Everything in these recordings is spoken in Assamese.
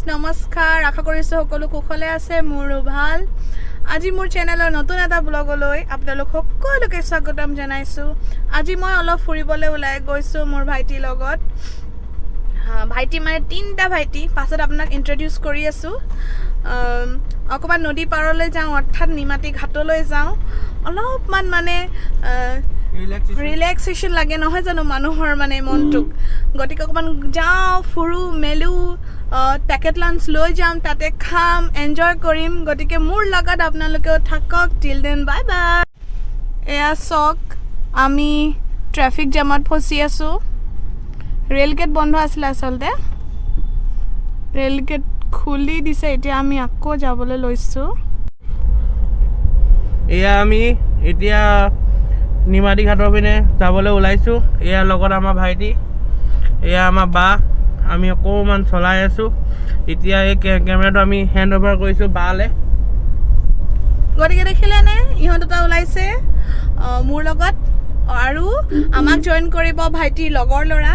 নমস্কাৰ আশা কৰিছো সকলো কুশলে আছে মোৰো ভাল আজি মোৰ চেনেলৰ নতুন এটা ব্লগলৈ আপোনালোক সকলোকে স্বাগতম জনাইছো আজি মই অলপ ফুৰিবলৈ ওলাই গৈছো মোৰ ভাইটিৰ লগত ভাইটি মানে তিনটা ভাইটি পাছত আপোনাক ইন্ট্ৰোডিউস কৰি আছো অকমান নদী পাৰলৈ যাওঁ অৰ্থাৎ নিমাটি ঘাটলৈ যাওঁ অলপমান মানে ৰিলেক্সেশন লাগে নহয় জানো মানুহৰ মানে মনটোক গতিকে অকমান যাওঁ ফুৰু মেলু পেকেট লাঞ্চ লৈ যাম তাতে খাম এনজয় কৰিম গতিকে মোৰ লগত আপোনালোকেও থাকক টিল দেন বাই বাই এয়া চক আমি ট্ৰাফিক জামত ফচি আছো ৰেল গেট বন্ধ আছিল আসলতে ৰেল গেট খুলি দিছে এতিয়া আমি আকৌ যাবলৈ লৈছো এয়া আমি এতিয়া নিমাটি ঘাটৰ পিনে যাবলৈ ওলাইছো এয়া লগত আমাৰ ভাইটি এয়া আমাৰ বা আমি অকমান চলাই আছো এতিয়া এই কেমেৰাটো আমি হেণ্ড অভাৰ কৰিছো বালে গতিকে দেখিলে নে ইহঁত দুটা ওলাইছে মোৰ লগত আৰু আমাক জয়েন কৰিব ভাইটিৰ লগৰ ল'ৰা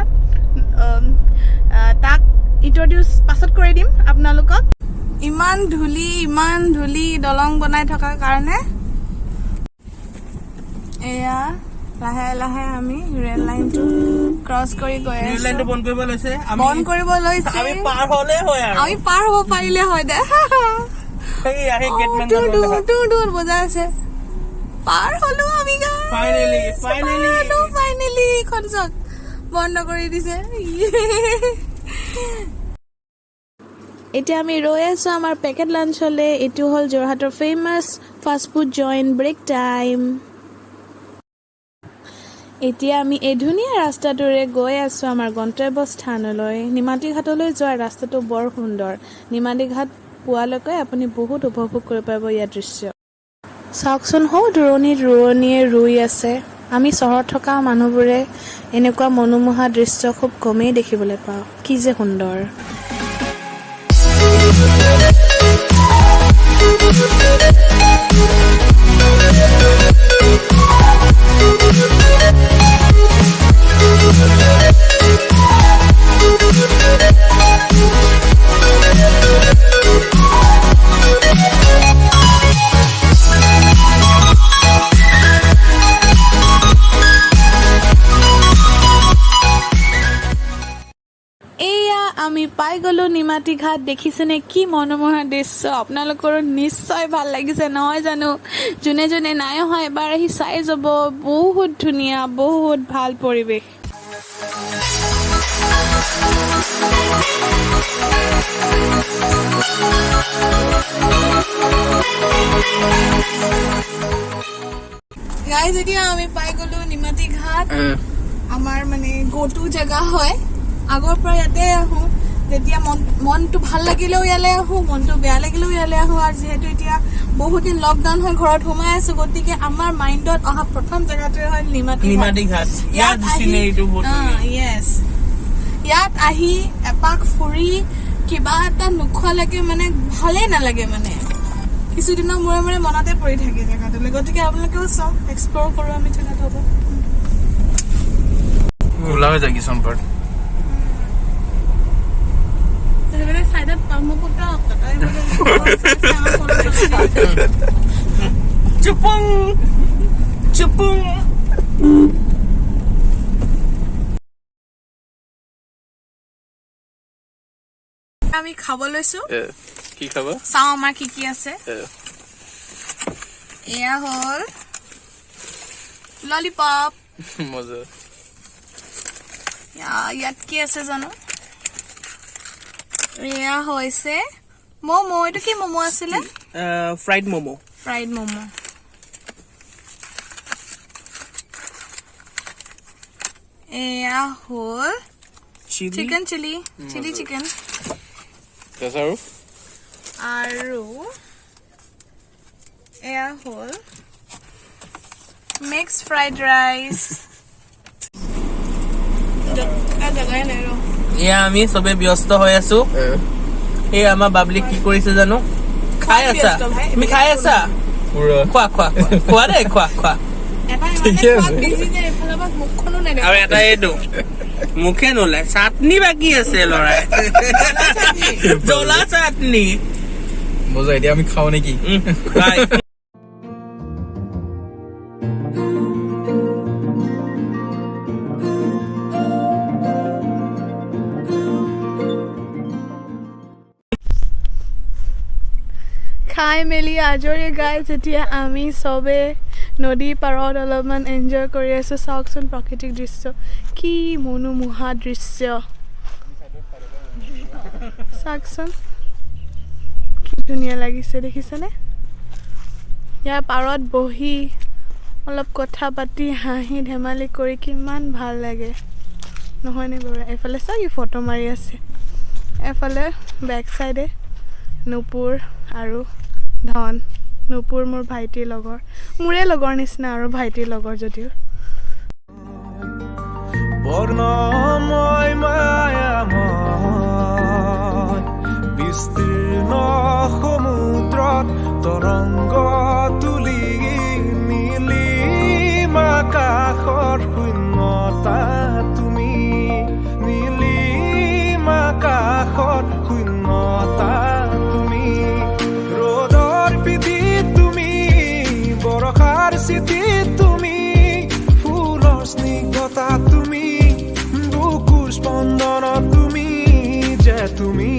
তাক ইন্ট্ৰোডিউস পাছত কৰি দিম আপোনালোকক ইমান ধুলি দলং বনাই থকাৰ কাৰণে এয়া লাহে লাহে আমি ৰেল লাইনটো ক্ৰস কৰি গৈ আছো ৰেল লাইনটো বন্ধ কৰিব লৈছে আমি পাৰ হলে হয় আৰু আমি পাৰ হ'ব পাৰিলে হয় দে এই আহে গেটমেন দূৰ বজাই আছে পাৰ হলো আমি ফাইনালি খনজক বন্ধ কৰি দিছে এতিয়া আমি ৰৈ আছো আমাৰ পেকেট লাঞ্চলে এটো হল জৰহাটৰ famous fast food joint break time এতিয়া আমি এই ধুনীয়া ৰাস্তাটোৰে গৈ আছো আমাৰ গন্তব্য স্থানলৈ নিমাটি ঘাটলৈ যোৱাৰ ৰাস্তাটো বৰ সুন্দৰ নিমাটি ঘাট পোৱালৈকে আপুনি বহুত উপভোগ কৰিব পাৰিব ইয়াৰ দৃশ্য চাওকচোন হৌ দূৰণিয়ে ৰুই আছে আমি চহৰত থকা মানুহবোৰে এনেকুৱা মনোমোহা দৃশ্য খুব কমেই দেখিবলৈ পাওঁ কি যে সুন্দৰ আমি পাই গলো নিমাটি ঘাট দেখিছেনে কি মনোমোহা দৃশ্য আপোনালোকৰ নিশ্চয় ভাল লাগিছে নহয় জানো যোনে যোনে নাই হয় এবাৰ আহি চাই যাব বহুত ধুনীয়া বহুত ভাল পৰিৱেশ গাইজ এতিয়া আমি পাই গলো নিমাটি ঘাট আমাৰ মানে গোটু জায়গা হয় আগৰ পৰা ইয়াতে আহো যেতিয়া মনটো ভাল লাগিলেও ইয়ালে আহো মনটো বেয়া লাগিলেও ইয়ালে আহো আৰু যেহেতু এতিয়া বহুত দিন লকডাউন হৈ ঘৰত সোমাই আছো গতিকে আমাৰ মাইণ্ডত অহা প্ৰথম জায়গাটোৱে হয় নিমাটি ঘাট ইয়াত আহি এপাক ফুৰি কিবা এটা নোখোৱালৈকে মানে ভালেই নালাগে মানে কিছুদিনৰ মূৰে মনতে পৰি থাকে জেগাটোলৈ গতিকে আপোনালোকেও চাওক এক্সপ্ল'ৰ কৰো আমি জেগাটো হ'ব ওলাও যায় কি সম্পৰ্ক সাইডত পামপুটা অকটাই চুপুং আমি খাব লৈছো কি খাব চাও আমাৰ কি আছে এয়া হল ললিপপ মজা ইয়াত কি আছে জানো এয়া হৈছে মোমো এটো কি মোমো আছিল ফ্ৰাইড মোমো এয়া হল চিকেন চিলি চিকেন আৰু এয়া হল মিক্স ফ্ৰাইড ৰাইচ এয়া আমি সবে ব্যস্ত হৈ আছো এই আমাৰ বাবলি কি কৰিছে জানো খাই আছা তুমি খাই আছা খোৱা দে খোৱা এটা মানে বিজি যে এফালে মুখখনো নাই আৰু এটা এইটো মুখে নোলায় চাটনি বাকি আছে লৰাই জ্বলা চাটনি বজা এতিয়া আমি খাও নেকি খাই মেলি আজৰি গাই যেতিয়া আমি চবে নদী পাৰত অলপমান এনজয় কৰি আছোঁ চাওকচোন প্ৰাকৃতিক দৃশ্য কি মনোমোহা দৃশ্য চাওকচোন কি ধুনীয়া লাগিছে দেখিছেনে ইয়াৰ পাৰত বহি অলপ কথা পাতি হাঁহি ধেমালি কৰি কিমান ভাল লাগে নহয়নে বাৰু এফালে চাওক ই ফটো মাৰি আছে এফালে বেক চাইডে নুপুৰ আৰু ধন নুপুৰ মোৰ ভাইটিৰ লগৰ মোৰে লগৰ নিচিনা আৰু ভাইটিৰ লগৰ যদিও বৰ্ণময় মায়াময় বিস্তীৰ্ণ সমুদ্ৰত তৰংগ তুলি নীলিম আকাশৰ শূন্যতা তুমি নীলিম আকাশৰ শূন্যতা তুমি ৰ'দৰ পিঠিত তুমি বৰষাৰ চিঠিত তুমি ফুলৰ স্নিগ্ধতা তুমি বুকুৰ স্পন্দন তুমি যে তুমি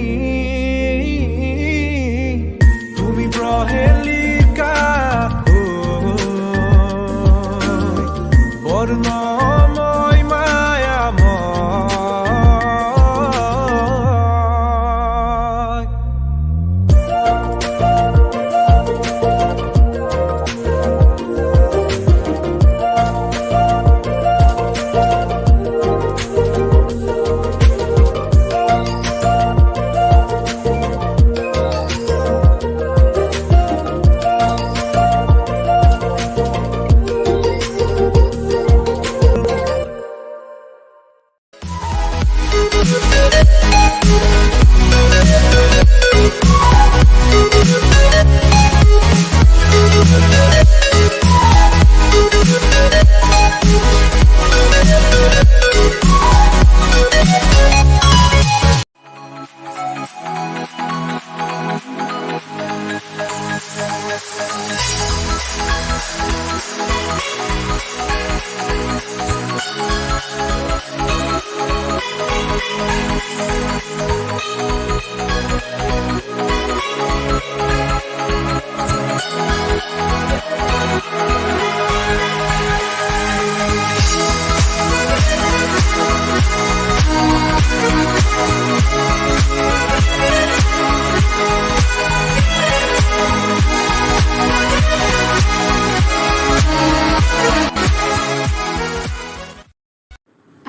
তুমি প্ৰহেলিকা বৰ্ণময় মায়াময়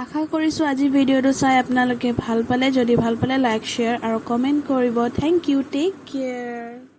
আশা কৰিছোঁ আজি ভিডিঅ'টো চাই আপোনালোকে ভাল পালে যদি ভাল পালে লাইক শ্বেয়াৰ আৰু কমেণ্ট কৰিব থেংক ইউ টেক কেয়াৰ